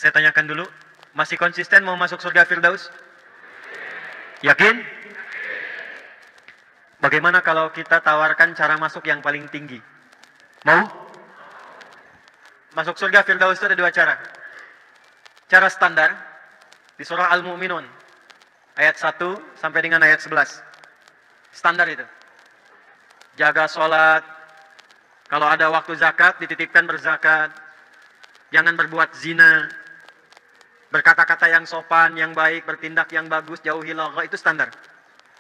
Saya tanyakan dulu, masih konsisten mau masuk surga Firdaus? Yakin? Bagaimana kalau kita tawarkan cara masuk yang paling tinggi? Mau? Masuk surga Firdaus itu ada dua cara. Cara standar di surah Al-Mu'minun ayat 1 sampai dengan ayat 11. Standar itu. Jaga sholat, kalau ada waktu zakat dititipkan berzakat, jangan berbuat zina, berkata-kata yang sopan, yang baik, bertindak yang bagus, jauhi lagha, itu standar.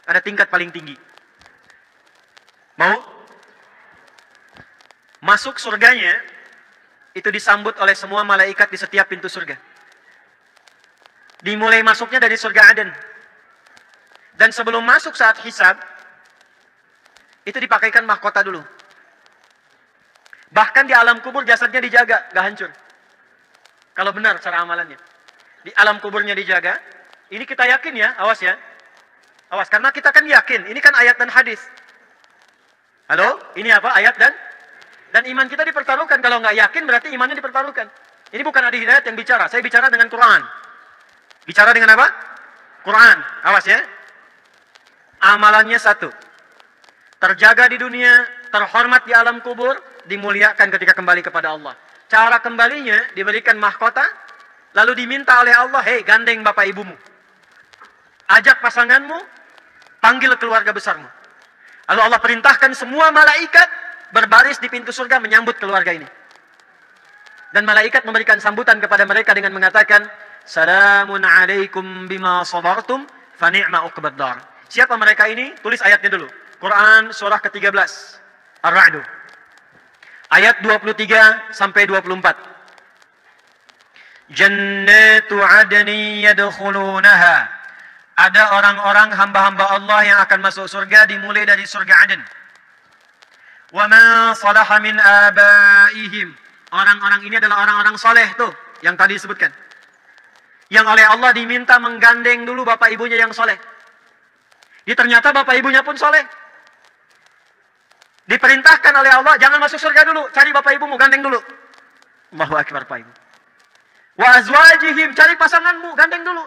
Ada tingkat paling tinggi. Mau? Masuk surganya itu disambut oleh semua malaikat di setiap pintu surga. Dimulai masuknya dari surga Aden. Dan sebelum masuk saat hisab, itu dipakaikan mahkota dulu. Bahkan di alam kubur jasadnya dijaga, gak hancur. Kalau benar cara amalannya. Di alam kuburnya dijaga. Ini kita yakin ya, awas ya. Awas, karena kita kan yakin. Ini kan ayat dan hadis. Halo? Ini apa? Ayat dan iman kita dipertaruhkan. Kalau nggak yakin berarti imannya dipertaruhkan. Ini bukan Adi Hidayat yang bicara. Saya bicara dengan Quran. Bicara dengan apa? Quran. Awas ya. Amalannya satu. Terjaga di dunia, terhormat di alam kubur, dimuliakan ketika kembali kepada Allah. Cara kembalinya diberikan mahkota, lalu diminta oleh Allah, hei gandeng bapak ibumu. Ajak pasanganmu, panggil keluarga besarmu. Lalu Allah perintahkan semua malaikat berbaris di pintu surga menyambut keluarga ini. Dan malaikat memberikan sambutan kepada mereka dengan mengatakan, Salamun alaikum bima sabartum, fa ni'ma uqbad dar. Siapa mereka ini? Tulis ayatnya dulu. Quran surah ke-13, Ar-Ra'd. Ayat 23 sampai 24. Jannatu adni yadkhulunaha. Ada orang-orang hamba-hamba Allah yang akan masuk surga dimulai dari surga Aden. Wa ma salaha min abaihim. Orang-orang ini adalah orang-orang soleh tuh yang tadi disebutkan. Yang oleh Allah diminta menggandeng dulu bapak ibunya yang soleh. Ini ternyata bapak ibunya pun soleh. Diperintahkan oleh Allah, jangan masuk surga dulu, cari bapak ibumu, gandeng dulu. Allahu Akbar, Pak Ibu. Wa azwajihim, cari pasanganmu, gandeng dulu.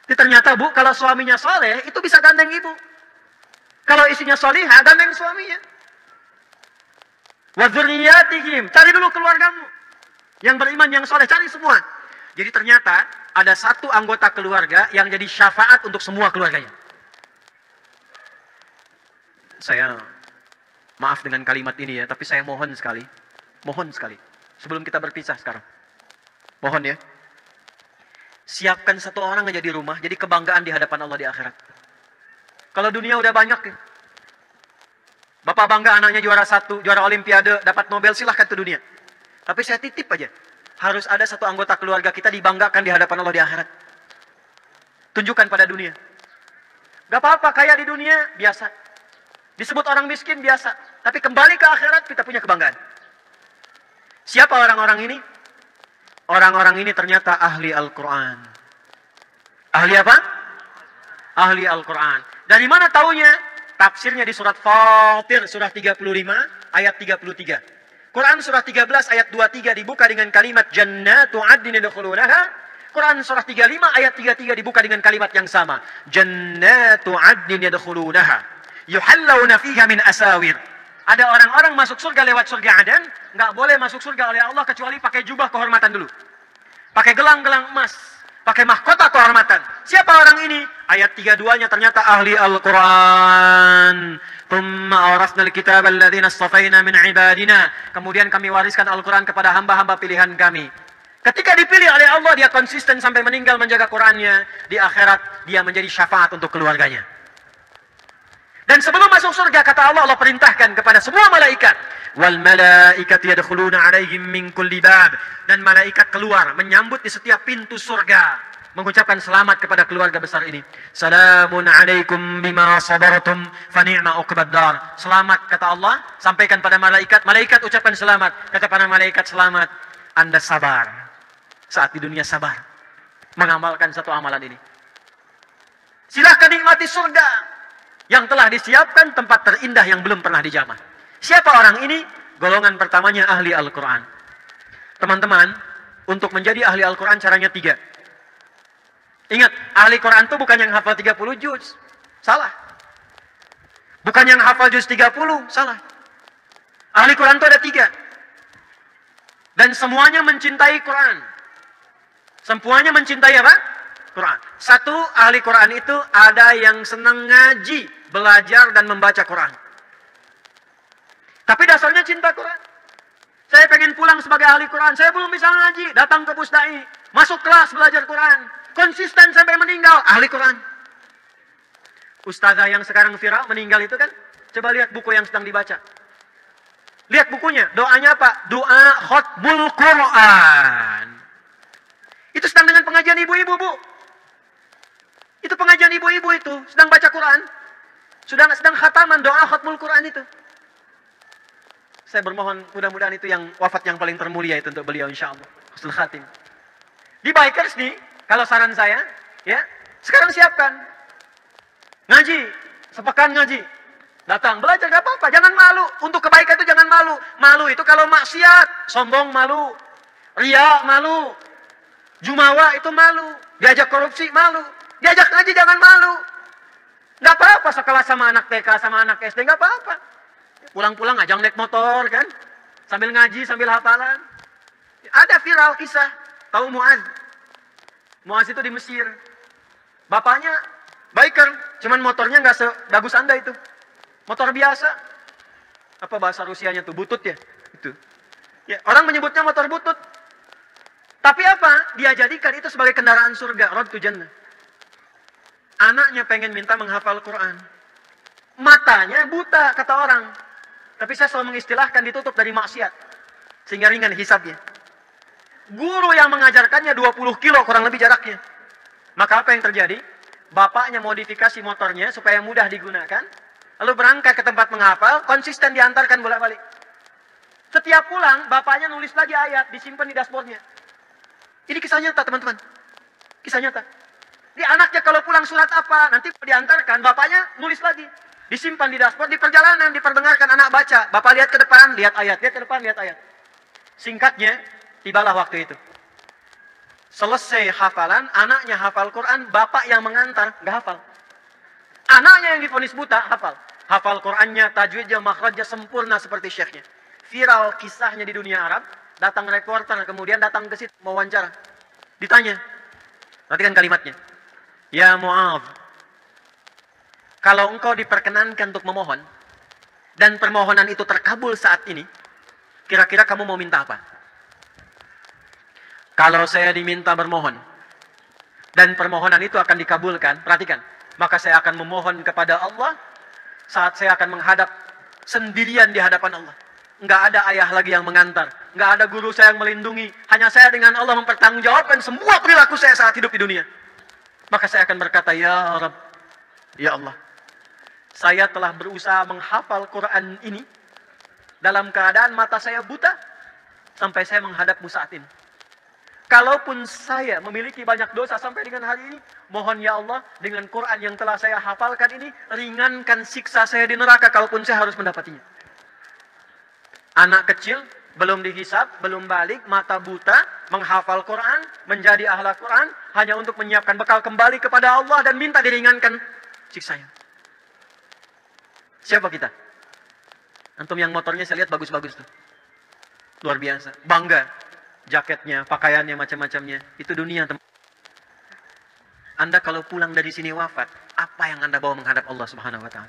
Ini ternyata Bu, kalau suaminya soleh, itu bisa gandeng ibu. Kalau isinya solihah, gandeng suaminya. Wa dzurriyyatihim, cari dulu keluargamu. Yang beriman, yang soleh, cari semua. Jadi ternyata ada satu anggota keluarga yang jadi syafaat untuk semua keluarganya. Saya maaf dengan kalimat ini ya, tapi saya mohon sekali, sebelum kita berpisah sekarang, mohon ya, siapkan satu orang aja di rumah, jadi kebanggaan di hadapan Allah di akhirat. Kalau dunia udah banyak ya, bapak bangga anaknya juara 1, juara olimpiade, dapat Nobel, silahkan ke dunia. Tapi saya titip aja, harus ada satu anggota keluarga kita dibanggakan di hadapan Allah di akhirat. Tunjukkan pada dunia. Gak apa-apa, kaya di dunia, biasa. Disebut orang miskin biasa, tapi kembali ke akhirat kita punya kebanggaan. Siapa orang-orang ini? Orang-orang ini ternyata ahli Al-Quran. Ahli apa? Ahli Al-Quran. Dari mana taunya? Tafsirnya di surat Fatir, surah 35, ayat 33. Quran surah 13, ayat 23 dibuka dengan kalimat Jannatu adnin yadkhulunaha. Quran surah 35, ayat 33 dibuka dengan kalimat yang sama. Jannatu adnin yadkhulunaha. Yuhallawna fiha min asawir. Ada orang-orang masuk surga lewat surga Aden, nggak boleh masuk surga oleh Allah kecuali pakai jubah kehormatan dulu. Pakai gelang-gelang emas, pakai mahkota kehormatan. Siapa orang ini? Ayat 32-nya ternyata ahli Al-Quran. Thumma awrasna al-kitab alladhina astafaina min ibadina. Kemudian kami wariskan Al-Quran kepada hamba-hamba pilihan kami. Ketika dipilih oleh Allah, dia konsisten sampai meninggal menjaga Qurannya. Di akhirat, dia menjadi syafaat untuk keluarganya. Dan sebelum masuk surga, kata Allah, Allah perintahkan kepada semua malaikat. Wal malaikatu yadkhuluna alaihim min kulli bab. Dan malaikat keluar, menyambut di setiap pintu surga. Mengucapkan selamat kepada keluarga besar ini. Salamun alaikum bima sabartum fa ni'ma uqbad dar. Selamat, kata Allah, sampaikan pada malaikat. Malaikat ucapkan selamat. Kata para malaikat, selamat, Anda sabar. Saat di dunia sabar. Mengamalkan satu amalan ini. Silahkan nikmati surga yang telah disiapkan, tempat terindah yang belum pernah dijamah. Siapa orang ini? Golongan pertamanya ahli Al-Quran. Teman-teman, untuk menjadi ahli Al-Quran caranya 3. Ingat, ahli Quran itu bukan yang hafal 30 juz. Salah. Bukan yang hafal juz 30. Salah. Ahli Quran itu ada 3. Dan semuanya mencintai Quran. Semuanya mencintai apa? Quran. Satu, ahli Quran itu ada yang senang ngaji, belajar dan membaca Quran. Tapi dasarnya cinta Quran. Saya pengen pulang sebagai ahli Quran, saya belum bisa ngaji, datang ke Pusdai, masuk kelas belajar Quran, konsisten sampai meninggal, ahli Quran. Ustazah yang sekarang viral meninggal itu kan, coba lihat buku yang sedang dibaca. Lihat bukunya, doanya apa? Doa khotbul Quran. Itu sedang dengan pengajian ibu-ibu, Bu. Itu pengajian ibu-ibu itu, sedang baca Quran. Sedang khataman doa khotbul Quran itu. Saya bermohon mudah-mudahan itu yang wafat yang paling termulia itu untuk beliau insyaallah. Husnul khatim. Di Bikers nih, kalau saran saya, ya, sekarang siapkan. Ngaji, sepekan ngaji. Datang, belajar gak apa-apa, jangan malu. Untuk kebaikan itu jangan malu. Malu itu kalau maksiat, sombong malu. Ria malu. Jumawa itu malu. Diajak korupsi malu. Diajak ngaji jangan malu. Gak apa-apa sekelas sama anak TK, sama anak SD, gak apa-apa. Pulang-pulang ngajak naik motor kan, sambil ngaji, sambil hafalan. Ada viral kisah, tahu Muaz? Muaz itu di Mesir. Bapaknya biker, cuman motornya nggak sebagus Anda itu. Motor biasa. Apa bahasa Rusianya tuh? Butut ya? Itu. Ya, orang menyebutnya motor butut. Tapi apa? Dia jadikan itu sebagai kendaraan surga, road to jannah. Anaknya pengen minta menghafal Quran. Matanya buta, kata orang. Tapi saya selalu mengistilahkan ditutup dari maksiat. Sehingga ringan hisabnya. Guru yang mengajarkannya 20 kilo kurang lebih jaraknya. Maka apa yang terjadi? Bapaknya modifikasi motornya supaya mudah digunakan. Lalu berangkat ke tempat menghafal, konsisten diantarkan bolak-balik. Setiap pulang, bapaknya nulis lagi ayat, disimpan di dashboardnya. Ini kisah nyata teman-teman. Kisah nyata. Di anaknya kalau pulang surat apa, nanti diantarkan, bapaknya nulis lagi. Disimpan di dashboard, di perjalanan, diperdengarkan anak baca. Bapak lihat ke depan, lihat ayat. Lihat ke depan, lihat ayat. Singkatnya, tibalah waktu itu. Selesai hafalan, anaknya hafal Quran, bapak yang mengantar, nggak hafal. Anaknya yang divonis buta, hafal. Hafal Qurannya, tajwidnya, makhrajnya sempurna seperti syekhnya. Viral kisahnya di dunia Arab, datang reporter, kemudian datang ke situ, mewawancara. Ditanya, perhatikan kalimatnya. Ya Mu'adh, kalau engkau diperkenankan untuk memohon, dan permohonan itu terkabul saat ini, kira-kira kamu mau minta apa? Kalau saya diminta bermohon, dan permohonan itu akan dikabulkan, perhatikan, maka saya akan memohon kepada Allah, saat saya akan menghadap sendirian di hadapan Allah. Nggak ada ayah lagi yang mengantar, nggak ada guru saya yang melindungi, hanya saya dengan Allah mempertanggungjawabkan semua perilaku saya saat hidup di dunia. Maka saya akan berkata, Ya Rabb, Ya Allah, saya telah berusaha menghafal Quran ini dalam keadaan mata saya buta sampai saya menghadapmu saat ini. Kalaupun saya memiliki banyak dosa sampai dengan hari ini, mohon ya Allah, dengan Quran yang telah saya hafalkan ini, ringankan siksa saya di neraka kalaupun saya harus mendapatinya. Anak kecil, belum dihisab, belum balik, mata buta, menghafal Quran, menjadi ahli Quran, hanya untuk menyiapkan bekal kembali kepada Allah dan minta diringankan siksanya. Siapa kita? Antum yang motornya saya lihat bagus-bagus tuh. Luar biasa. Bangga. Jaketnya, pakaiannya, macam-macamnya. Itu dunia, teman. Anda kalau pulang dari sini wafat, apa yang Anda bawa menghadap Allah Subhanahu wa Ta'ala?